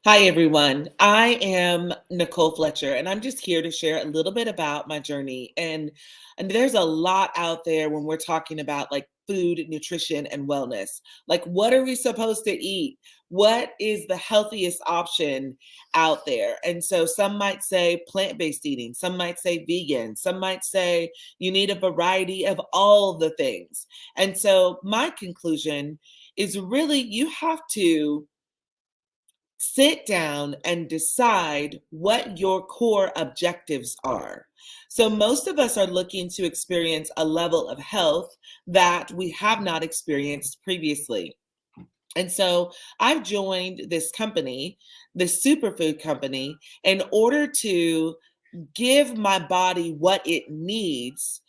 Hi, everyone. I am Nicole Fletcher, and I'm just here to share a little bit about my journey. And there's a lot out there when we're talking about like food, nutrition, and wellness. Like, what are we supposed to eat? What is the healthiest option out there? And so some might say plant-based eating, some might say vegan, some might say you need a variety of all the things. And so my conclusion is really you have to sit down and decide what your core objectives are. So, most of us are looking to experience a level of health that we have not experienced previously. And so, I've joined this company, this superfood company, in order to give my body what it needs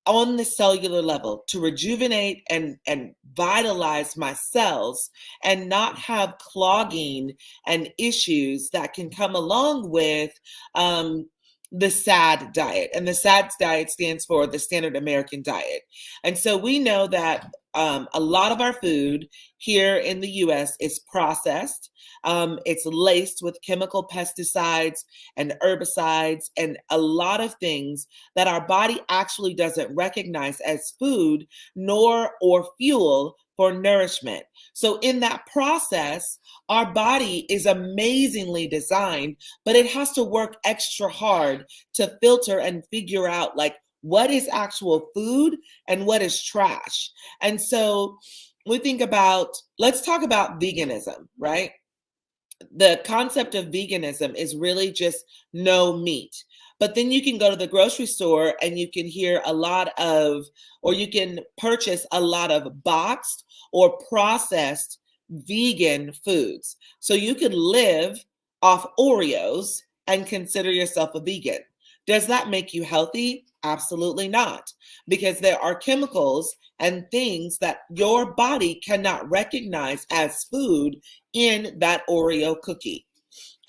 on the cellular level to rejuvenate and vitalize my cells and not have clogging and issues that can come along with um, the SAD diet. And the SAD diet stands for the Standard American Diet. And so we know that a lot of our food here in the US is processed. It's laced with chemical pesticides and herbicides and a lot of things that our body actually doesn't recognize as food nor or fuel for nourishment. So in that process, our body is amazingly designed, but it has to work extra hard to filter and figure out like what is actual food and what is trash. And so we think about, let's talk about veganism, right? The concept of veganism is really just no meat. But then you can go to the grocery store and you can hear a lot of, or you can purchase a lot of boxed or processed vegan foods. So you could live off Oreos and consider yourself a vegan. Does that make you healthy? Absolutely not, because there are chemicals and things that your body cannot recognize as food in that Oreo cookie.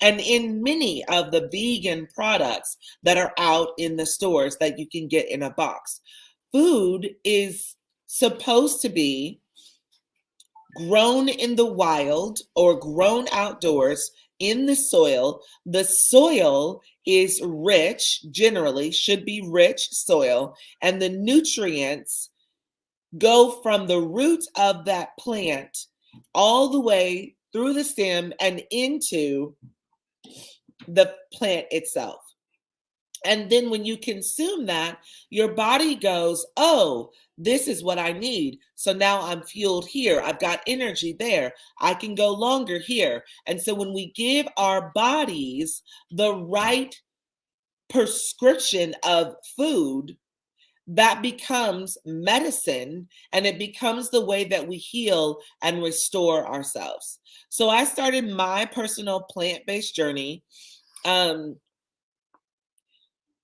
And in many of the vegan products that are out in the stores that you can get in a box, food is supposed to be grown in the wild or grown outdoors in the soil. The soil is rich, generally, should be rich soil, and the nutrients go from the root of that plant all the way through the stem and into the plant itself. And then when you consume that, your body goes, oh, this is what I need. So now I'm fueled here. I've got energy there. I can go longer here. And so when we give our bodies the right prescription of food, that becomes medicine and it becomes the way that we heal and restore ourselves. So I started my personal plant-based journey. Um,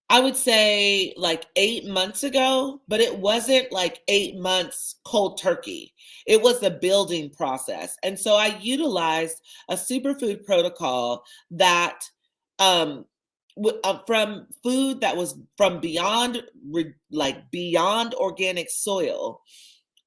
I would say like 8 months ago, but it wasn't like 8 months cold turkey. It was a building process. And so I utilized a superfood protocol that um, from food that was from beyond, like beyond organic soil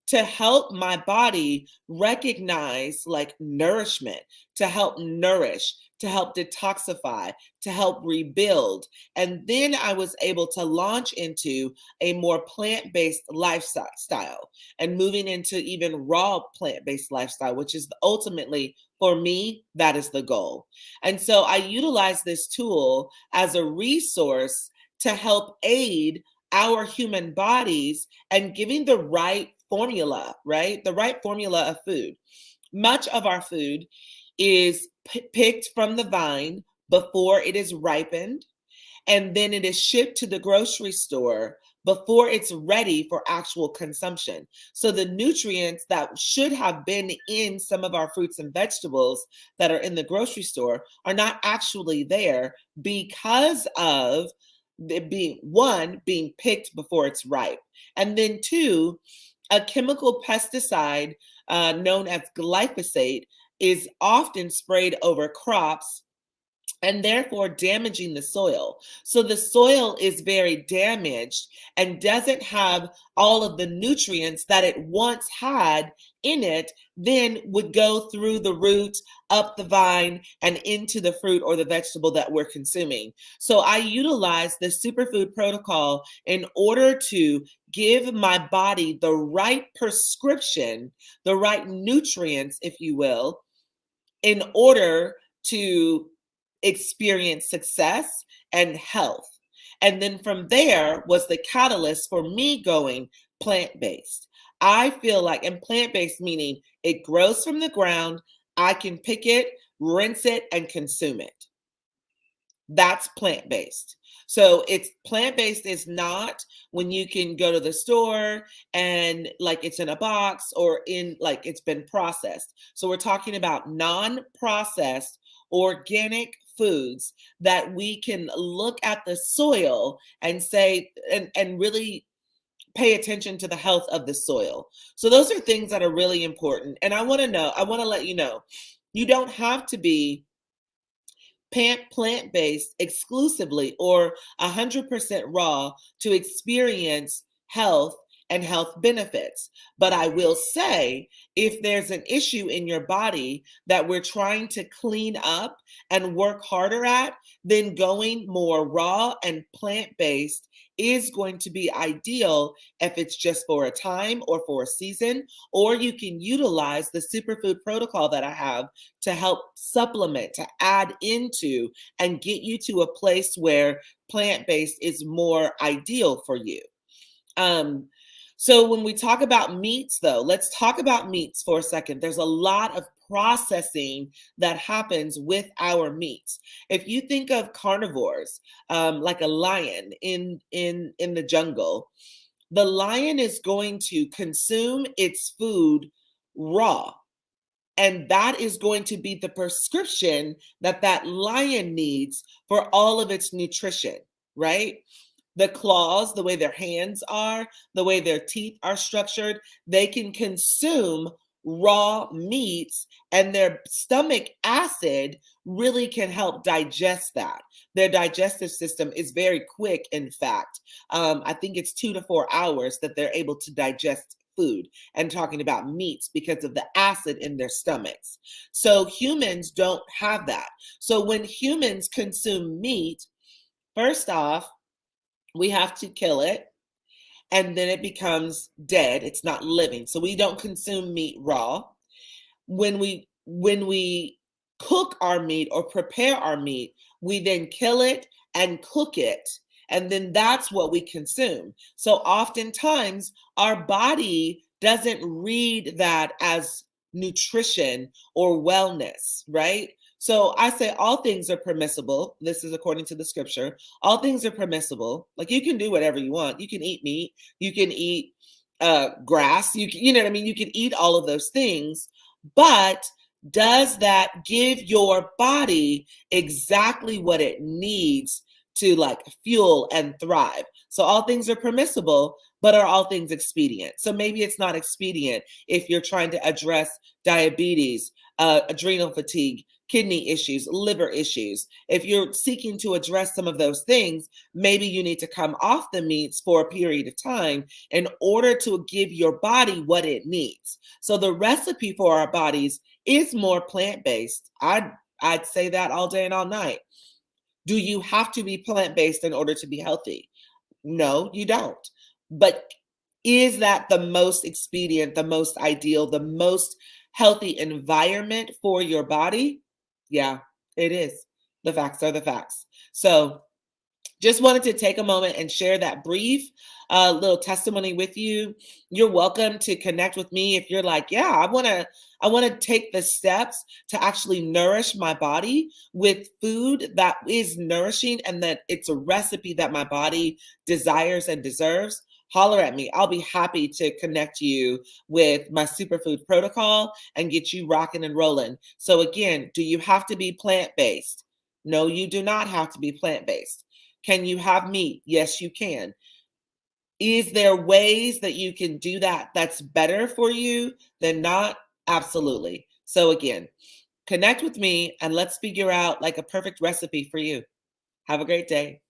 to help my body recognize like nourishment, to help nourish, to help detoxify, to help rebuild. And then I was able to launch into a more plant-based lifestyle and moving into even raw plant-based lifestyle, which is ultimately for me, that is the goal. And so I utilize this tool as a resource to help aid our human bodies and giving the right formula, right? The right formula of food. Much of our food is picked from the vine before it is ripened, and then it is shipped to the grocery store before it's ready for actual consumption. So the nutrients that should have been in some of our fruits and vegetables that are in the grocery store are not actually there because of it being one, being picked before it's ripe, and then two, a chemical pesticide known as glyphosate is often sprayed over crops and therefore damaging the soil. So the soil is very damaged and doesn't have all of the nutrients that it once had in it, then would go through the root, up the vine, and into the fruit or the vegetable that we're consuming. So I utilize the superfood protocol in order to give my body the right prescription, the right nutrients, if you will, in order to experience success and health. And then from there was the catalyst for me going plant based. I feel like, and plant based meaning it grows from the ground, I can pick it, rinse it, and consume it. That's plant-based. So it's plant-based is not when you can go to the store and like it's in a box or in like it's been processed. So we're talking about non-processed organic foods that we can look at the soil and say and really pay attention to the health of the soil. So those are things that are really important. And I want to let you know, you don't have to be plant-based exclusively or 100% raw to experience health and health benefits. But I will say, if there's an issue in your body that we're trying to clean up and work harder at, then going more raw and plant-based is going to be ideal if it's just for a time or for a season, or you can utilize the superfood protocol that I have to help supplement, to add into, and get you to a place where plant-based is more ideal for you. Um, so when we talk about meats, though, let's talk about meats for a second. There's a lot of processing that happens with our meats. If you think of carnivores, like a lion in the jungle, the lion is going to consume its food raw. And that is going to be the prescription that that lion needs for all of its nutrition, right? The claws, the way their hands are, the way their teeth are structured, they can consume raw meats, and their stomach acid really can help digest that. Their digestive system is very quick, in fact. I think it's 2 to 4 hours that they're able to digest food, and talking about meats because of the acid in their stomachs. So humans don't have that. So when humans consume meat, first off, we have to kill it, and then it becomes dead. It's not living. So we don't consume meat raw. When we cook our meat or prepare our meat, we then kill it and cook it, and then that's what we consume. So oftentimes our body doesn't read that as nutrition or wellness, right? So I say all things are permissible. This is according to the scripture. All things are permissible. Like you can do whatever you want. You can eat meat. You can eat grass. You know what I mean? You can eat all of those things. But does that give your body exactly what it needs to like fuel and thrive? So all things are permissible, but are all things expedient? So maybe it's not expedient if you're trying to address diabetes, adrenal fatigue, kidney issues, liver issues. If you're seeking to address some of those things, maybe you need to come off the meats for a period of time in order to give your body what it needs. So the recipe for our bodies is more plant-based. I'd say that all day and all night. Do you have to be plant-based in order to be healthy? No, you don't. But is that the most expedient, the most ideal, the most healthy environment for your body? Yeah, it is. The facts are the facts. So just wanted to take a moment and share that brief little testimony with you. You're welcome to connect with me if you're like, yeah, I want to take the steps to actually nourish my body with food that is nourishing and that it's a recipe that my body desires and deserves. Holler at me. I'll be happy to connect you with my superfood protocol and get you rocking and rolling. So again, do you have to be plant-based? No, you do not have to be plant-based. Can you have meat? Yes, you can. Is there ways that you can do that that's better for you than not? Absolutely. So again, Connect with me and let's figure out like a perfect recipe for you. Have a great day.